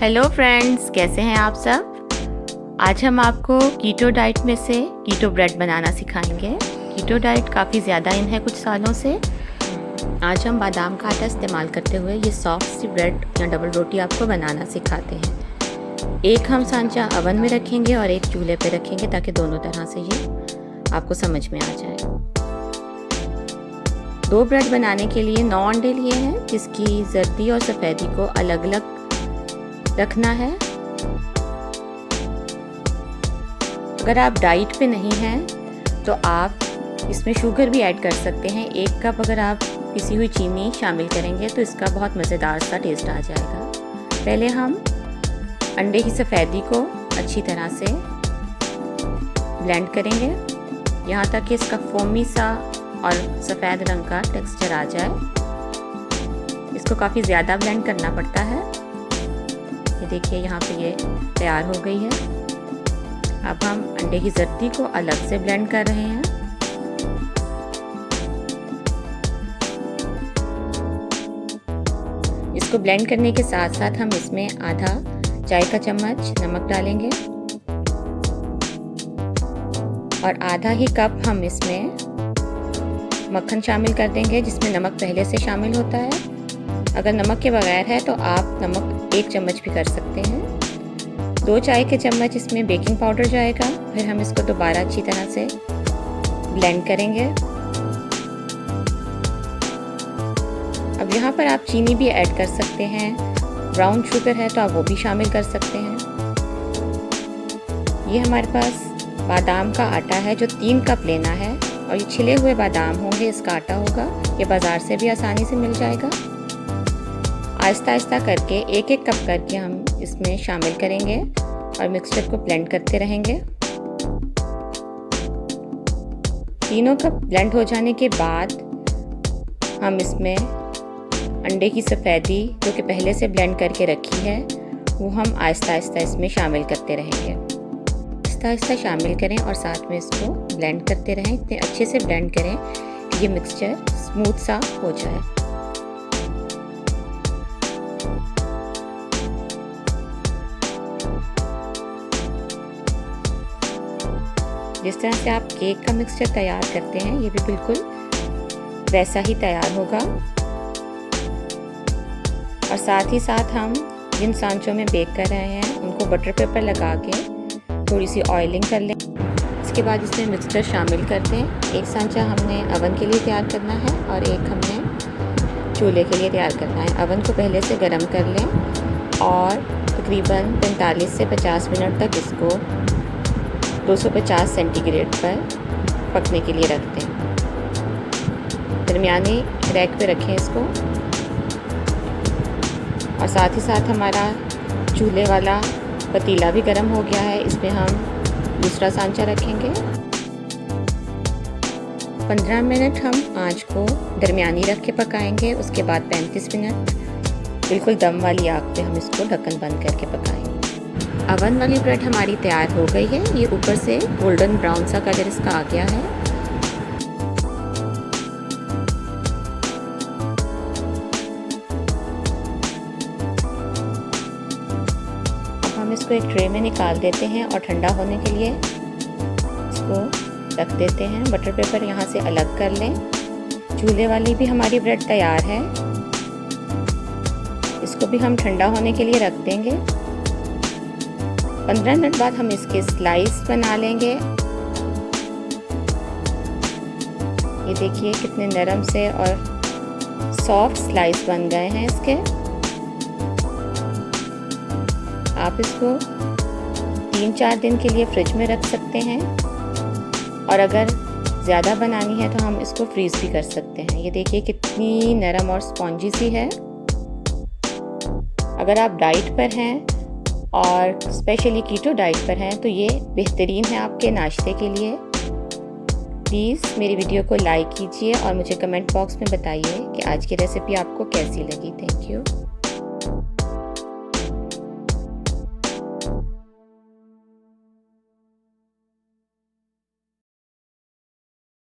Hello friends, कैसे हैं आप सब। आज हम आपको कीटो डाइट में से कीटो ब्रेड बनाना सिखाएंगे। कीटो डाइट काफ़ी ज़्यादा इन है कुछ सालों से। आज हम बादाम का आटा इस्तेमाल करते हुए ये सॉफ्ट सी ब्रेड या डबल रोटी आपको बनाना सिखाते हैं। एक हम सांचा अवन में रखेंगे और एक चूल्हे पे रखेंगे ताकि दोनों तरह से ये आपको समझ में आ जाए। 2 ब्रेड बनाने के लिए 9 अंडे लिए हैं, जिसकी जर्दी और सफ़ेदी को अलग अलग रखना है। अगर आप डाइट पे नहीं हैं तो आप इसमें शुगर भी ऐड कर सकते हैं। 1 कप अगर आप पिसी हुई चीनी शामिल करेंगे तो इसका बहुत मज़ेदार सा टेस्ट आ जाएगा। पहले हम अंडे की सफ़ेदी को अच्छी तरह से ब्लेंड करेंगे यहाँ तक कि इसका फोमी सा और सफ़ेद रंग का टेक्सचर आ जाए। इसको काफ़ी ज़्यादा ब्लेंड करना पड़ता है। ये देखिए यहाँ पे ये तैयार हो गई है। अब हम अंडे की जर्दी को अलग से ब्लेंड कर रहे हैं। इसको ब्लेंड करने के साथ साथ हम इसमें आधा चाय का चम्मच नमक डालेंगे और आधा ही कप हम इसमें मक्खन शामिल कर देंगे, जिसमें नमक पहले से शामिल होता है। अगर नमक के बगैर है तो आप नमक 1 चम्मच भी कर सकते हैं। 2 चाय के चम्मच इसमें बेकिंग पाउडर जाएगा। फिर हम इसको दोबारा अच्छी तरह से ब्लेंड करेंगे। अब यहाँ पर आप चीनी भी ऐड कर सकते हैं। ब्राउन शुगर है तो आप वो भी शामिल कर सकते हैं। ये हमारे पास बादाम का आटा है जो 3 कप लेना है और ये छिले हुए बादाम होंगे, इसका आटा होगा। ये बाज़ार से भी आसानी से मिल जाएगा। आहिस्ता आहिस्ता करके 1-1 कप करके हम इसमें शामिल करेंगे और मिक्सचर को ब्लेंड करते रहेंगे। तीनों कप ब्लेंड हो जाने के बाद हम इसमें अंडे की सफ़ेदी जो कि पहले से ब्लेंड करके रखी है वो हम आहिस्ता आहिस्ता इसमें शामिल करते रहेंगे। आहिस्ता आहिस्ता शामिल करें और साथ में इसको ब्लेंड करते रहें। इतने अच्छे से ब्लेंड करें कि ये मिक्सचर स्मूथ सा हो जाए। जिस तरह से आप केक का मिक्सचर तैयार करते हैं ये भी बिल्कुल वैसा ही तैयार होगा। और साथ ही साथ हम जिन सांचों में बेक कर रहे हैं उनको बटर पेपर लगा के थोड़ी सी ऑयलिंग कर लें। इसके बाद इसमें मिक्सचर शामिल कर दें। 1 सांचा हमने अवन के लिए तैयार करना है और 1 हमने चूल्हे के लिए तैयार करना है। अवन को पहले से गर्म कर लें और तकरीबन 45 से 50 मिनट तक इसको 250 सेंटीग्रेड पर पकने के लिए रख दें। दरमियानी रैक पे रखें इसको। और साथ ही साथ हमारा चूल्हे वाला पतीला भी गर्म हो गया है। इसमें हम दूसरा सांचा रखेंगे। 15 मिनट हम आंच को दरमियानी रख के पकाएंगे। उसके बाद 35 मिनट बिल्कुल दम वाली आग पे हम इसको ढक्कन बंद करके पकाएंगे। अवन वाली ब्रेड हमारी तैयार हो गई है। ये ऊपर से गोल्डन ब्राउन सा कलर इसका आ गया है। हम इसको एक ट्रे में निकाल देते हैं और ठंडा होने के लिए इसको रख देते हैं। बटर पेपर यहाँ से अलग कर लें। चूल्हे वाली भी हमारी ब्रेड तैयार है। इसको भी हम ठंडा होने के लिए रख देंगे। 15 मिनट बाद हम इसके स्लाइस बना लेंगे। ये देखिए कितने नरम से और सॉफ्ट स्लाइस बन गए हैं इसके। आप इसको 3-4 दिन के लिए फ्रिज में रख सकते हैं और अगर ज़्यादा बनानी है तो हम इसको फ्रीज भी कर सकते हैं। ये देखिए कितनी नरम और स्पॉन्जी सी है। अगर आप डाइट पर हैं और स्पेशली कीटो डाइट पर हैं तो ये बेहतरीन है आपके नाश्ते के लिए। प्लीज़ मेरी वीडियो को लाइक कीजिए और मुझे कमेंट बॉक्स में बताइए कि आज की रेसिपी आपको कैसी लगी। Thank you.